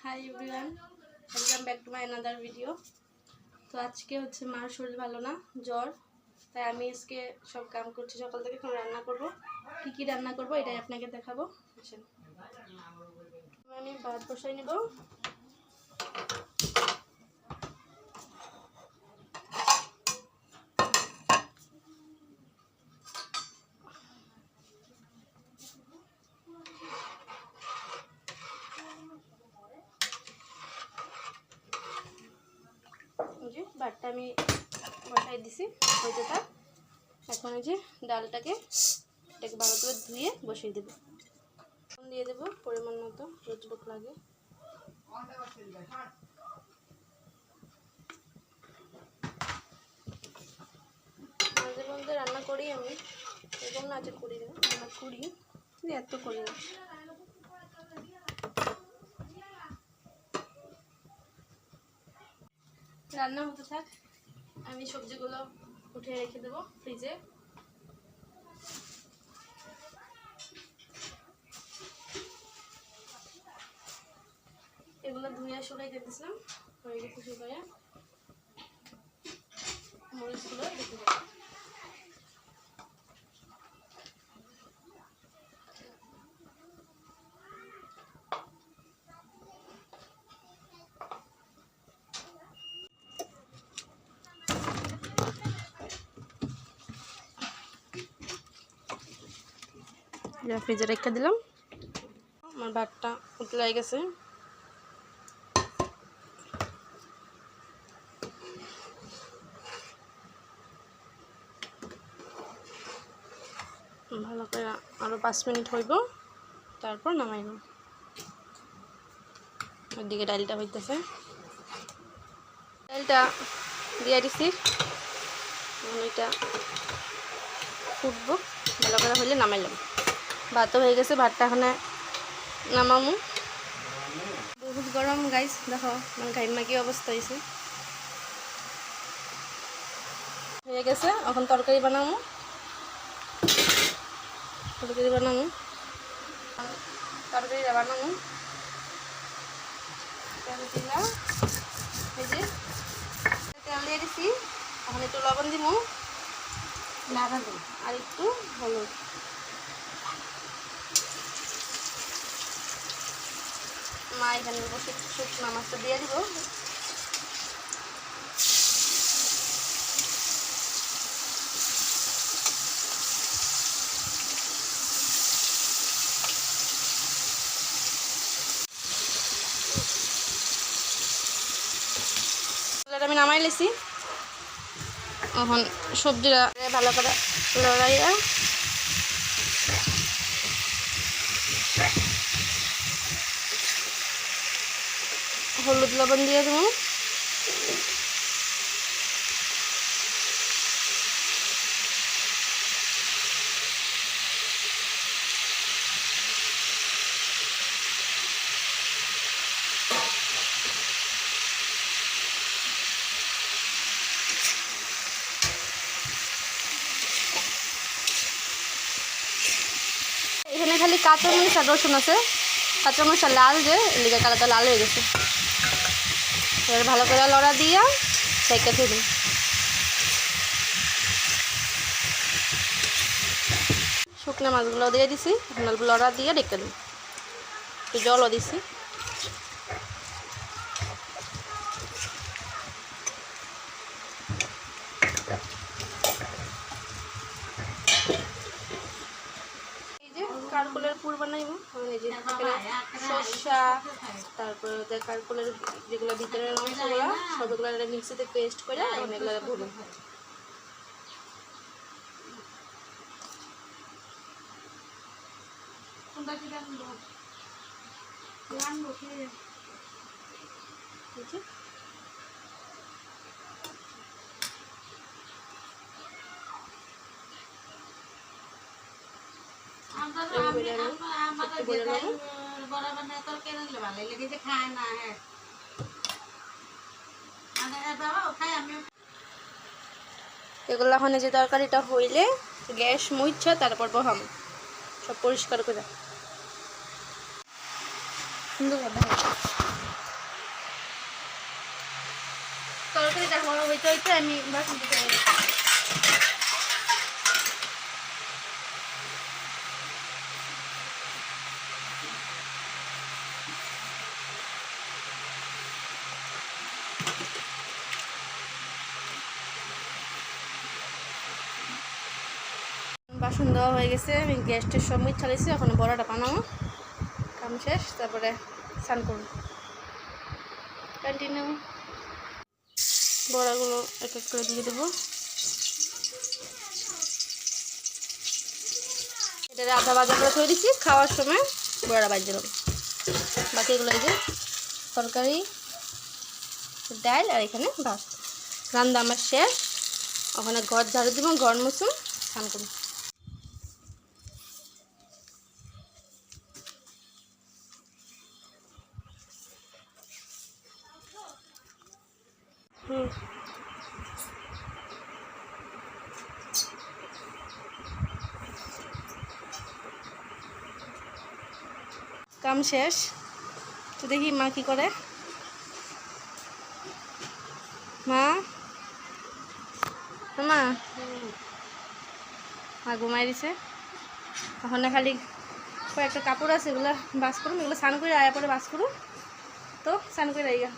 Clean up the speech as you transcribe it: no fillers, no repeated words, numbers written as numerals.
Hi everyone, welcome back to my another video. তো আজকে হচ্ছে মার শরীর ভালো না, জ্বর, তাই আমি আজকে সব কাম করছি সকাল থেকে। এখন রান্না করব, কী রান্না করব এটাই আপনাকে দেখাবো। আসেন, আমি ভাত বসাই নেব। যে ভাতটা আমি বসাই দিছি হইতে থাক। এখন এই যে ডালটাকে এটাকে ভালো করে ধুয়ে বসিয়ে দেবো। দিয়ে দেবো পরিমাণ মতো, যতটুকু লাগে। মাঝে মধ্যে রান্না করি আমি, এরকম না যে করি না, রান্না করি, এত করি না। রান্না হতে থাক, আমি সবজিগুলো উঠে রেখে দেবো ফ্রিজে। এগুলো ধুয়ে শুকাই দিতেছিলাম, হয়ে গেছে শুকাইয়া। মরিচগুলো রেখে দেবো। ফ্রিজে রেখে দিলাম। আমার ভাতটা উতলে গেছে। ভালো করে আরও 5 মিনিট হইব, তারপর নামাইব। ওইদিকে ডালটা হইতেছে, ডালটা দিয়ে দিছি। এটা ফুটবো, ভালো করে হইলে নামাইলাম। ভাতও হয়ে গেছে, ভাতটা এখানে নামামু। বহুত গরম গাইস, দেখো মানে গাইমা কি অবস্থা হয়েছে। হয়ে গেছে, এখন তরকারি বানাবো। তরকারিটা বানাবো তেল দিলাম, এই যে তেল দিয়ে দিছি। এখন একটু লবণ দিব, আর একটু হলুদ। মা এখানে বসে শুকনো মাছটা দিয়ে দিব। আমি নামাই লেছি। এখন সবজিটা ভালো করে লড়াইয়া হলুদ লবণ দিয়ে দেবো। এখানে খালি কাঁচামরিচ আর রসুন আছে। কাঁচামরিচটা লাল, যে লিগে কালারটা লাল হয়ে গেছে। এবার ভালো করে লড়া দিয়া ঢেকে দিই। শুকনো মাছগুলো দিয়ে দিছি, লড়া দিয়ে ঢেকে দিই। একটু জলও দিছি। কারকলের পুর বানাইব। এই যে সরষা, তারপরে কারকলের যেগুলো ভিতরের অংশগুলো সবগুলো মিক্সিতে পেস্ট করে অনেকগুলো ভুনো। এগুলো এখন যে তরকারিটা হইলে গ্যাস মুইচ্ছা তারপর বহাম সব পরিষ্কার করে। সুন্দর দেখা যায়। তরকারিটা বড় হইতে হইতে আমি বাসন দিতে পারি। বাসন দেওয়া হয়ে গেছে, আমি গ্যাসটার সব মুছ ছাড়াইছি, এখন বড়াটা বানাবো, কাম শেষ, তারপরে স্নান করবো। কন্টিনিউ। বড়াগুলো এক এক করে দিয়ে দেবো। এটা আধা ভাজা করে থয়ে দিচ্ছি, খাওয়ার সময় বড়া বাজ দিলাম। বাকিগুলো এই যে তরকারি, ডাল আর এখানে ভাত। রান্না আমার শেষ, ওখানে ঘর ঝাড়ু দিব, ঘর মুছুন, স্নান করুন। কাম শেষ, তো দেখি মা কি করে। মা মা মা ঘুমাই দিছে। ওখানে খালি কয়েকটা কাপড় আছে, এগুলো বাস করুন, এগুলো স্নান করে আয়া পরে বাস করুন। তো স্নান করে আইয়া